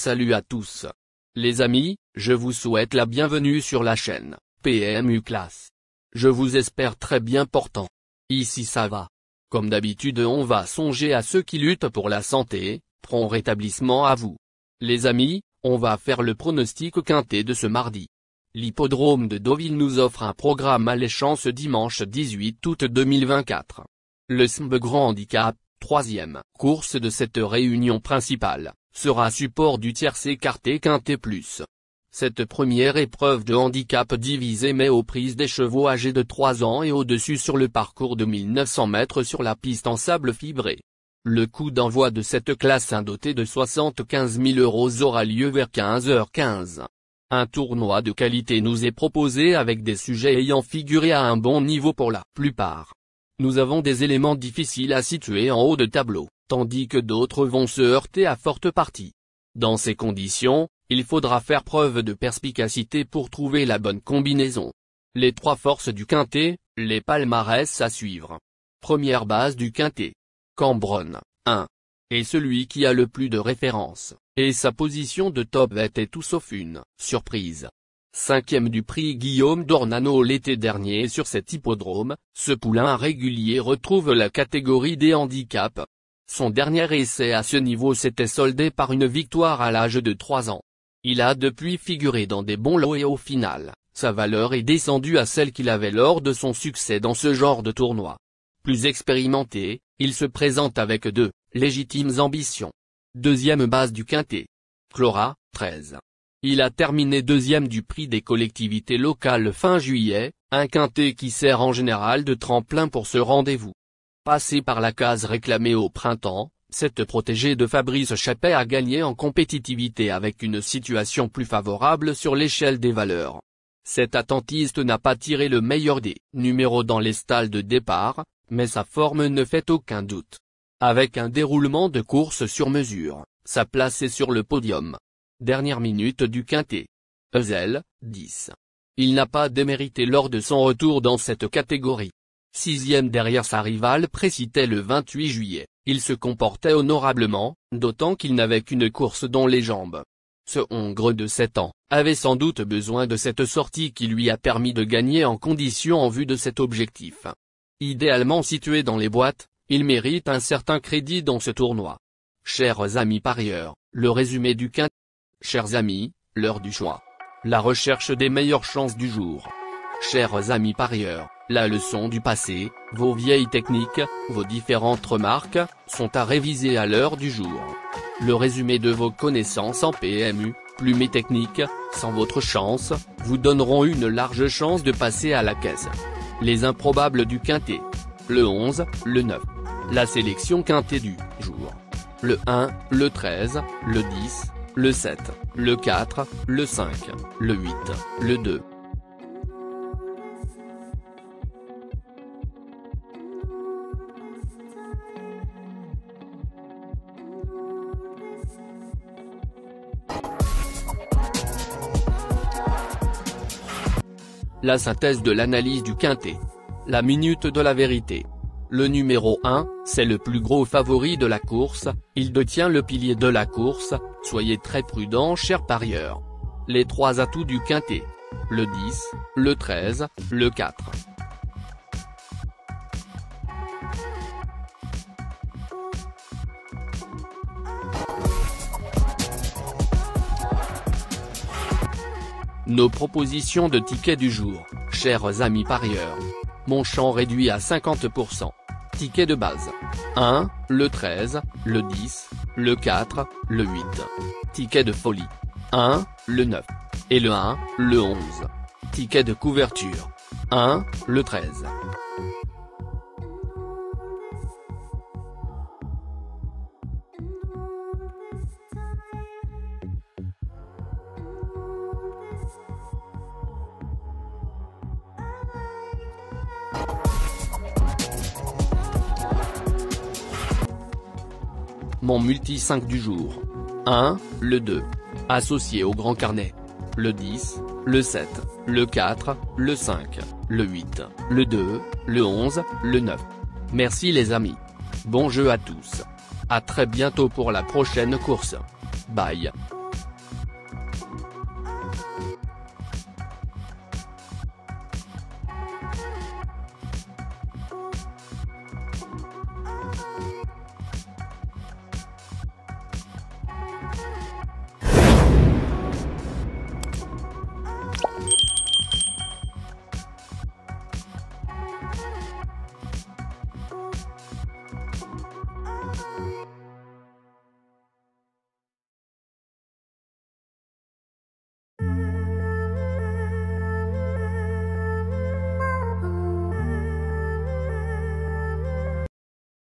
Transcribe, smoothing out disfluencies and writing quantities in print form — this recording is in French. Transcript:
Salut à tous. Les amis, je vous souhaite la bienvenue sur la chaîne PMU Classe. Je vous espère très bien portant. Ici ça va. Comme d'habitude on va songer à ceux qui luttent pour la santé, prompt rétablissement à vous. Les amis, on va faire le pronostic quintet de ce mardi. L'hippodrome de Deauville nous offre un programme alléchant ce dimanche 18 août 2024. Le SMB Grand Handicap, troisième course de cette réunion principale, sera support du tiercé écarté quintet plus. Cette première épreuve de handicap divisé met aux prises des chevaux âgés de 3 ans et au-dessus sur le parcours de 1900 mètres sur la piste en sable fibré. Le coup d'envoi de cette classe indotée de 75 000 € aura lieu vers 15h15. Un tournoi de qualité nous est proposé avec des sujets ayant figuré à un bon niveau pour la plupart. Nous avons des éléments difficiles à situer en haut de tableau, tandis que d'autres vont se heurter à forte partie. Dans ces conditions, il faudra faire preuve de perspicacité pour trouver la bonne combinaison. Les trois forces du quintet, les palmarès à suivre. Première base du quintet. Cambronne, 1. Et celui qui a le plus de références, et sa position de top était tout sauf une surprise. 5e du prix Guillaume d'Ornano l'été dernier sur cet hippodrome, ce poulain régulier retrouve la catégorie des handicaps. Son dernier essai à ce niveau s'était soldé par une victoire à l'âge de 3 ans. Il a depuis figuré dans des bons lots et au final, sa valeur est descendue à celle qu'il avait lors de son succès dans ce genre de tournoi. Plus expérimenté, il se présente avec deux légitimes ambitions. Deuxième base du quintet. Clora, 13. Il a terminé deuxième du prix des collectivités locales fin juillet, un quintet qui sert en général de tremplin pour ce rendez-vous. Passé par la case réclamée au printemps, cette protégée de Fabrice Chappet a gagné en compétitivité avec une situation plus favorable sur l'échelle des valeurs. Cet attentiste n'a pas tiré le meilleur des numéros dans les stalles de départ, mais sa forme ne fait aucun doute. Avec un déroulement de course sur mesure, sa place est sur le podium. Dernière minute du quintet. Ezel, 10. Il n'a pas démérité lors de son retour dans cette catégorie. 6e derrière sa rivale précitait le 28 juillet, il se comportait honorablement, d'autant qu'il n'avait qu'une course dans les jambes. Ce Hongre de 7 ans, avait sans doute besoin de cette sortie qui lui a permis de gagner en condition en vue de cet objectif. Idéalement situé dans les boîtes, il mérite un certain crédit dans ce tournoi. Chers amis parieurs, le résumé du quintet. Chers amis, l'heure du choix. La recherche des meilleures chances du jour. Chers amis parieurs, la leçon du passé, vos vieilles techniques, vos différentes remarques, sont à réviser à l'heure du jour. Le résumé de vos connaissances en PMU, plumes et techniques, sans votre chance, vous donneront une large chance de passer à la caisse. Les improbables du quintet. Le 11, le 9. La sélection quintet du jour. Le 1, le 13, le 10, le 7, le 4, le 5, le 8, le 2. La synthèse de l'analyse du quintet. La minute de la vérité. Le numéro 1, c'est le plus gros favori de la course, il détient le pilier de la course, soyez très prudents chers parieurs. Les trois atouts du quintet. Le 10, le 13, le 4. Nos propositions de tickets du jour, chers amis parieurs. Mon champ réduit à 50%. Ticket de base. 1, le 13, le 10, le 4, le 8. Ticket de folie. 1, le 9. Et le 1, le 11. Ticket de couverture. 1, le 13. Mon multi 5 du jour. 1, le 2. Associé au grand carnet. Le 10, le 7, le 4, le 5, le 8, le 2, le 11, le 9. Merci les amis. Bon jeu à tous. À très bientôt pour la prochaine course. Bye.